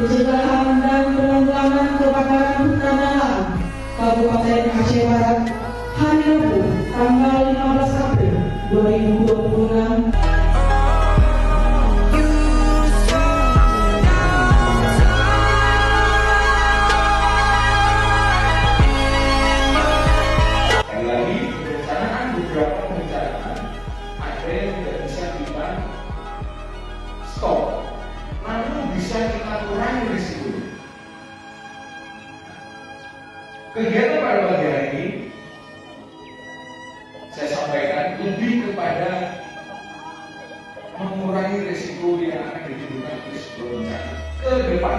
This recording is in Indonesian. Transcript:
Pencegahan dan Penanggulangan Kebakaran Hutan Alam Kabupaten Aceh Barat hari Rabu tanggal 15 April 2026. Stop, namun bisa kita kurangi risiko. Kegiatan pada pagi hari ini saya sampaikan lebih kepada mengurangi risiko yang akan ditimbulkan risiko bencana ke depan.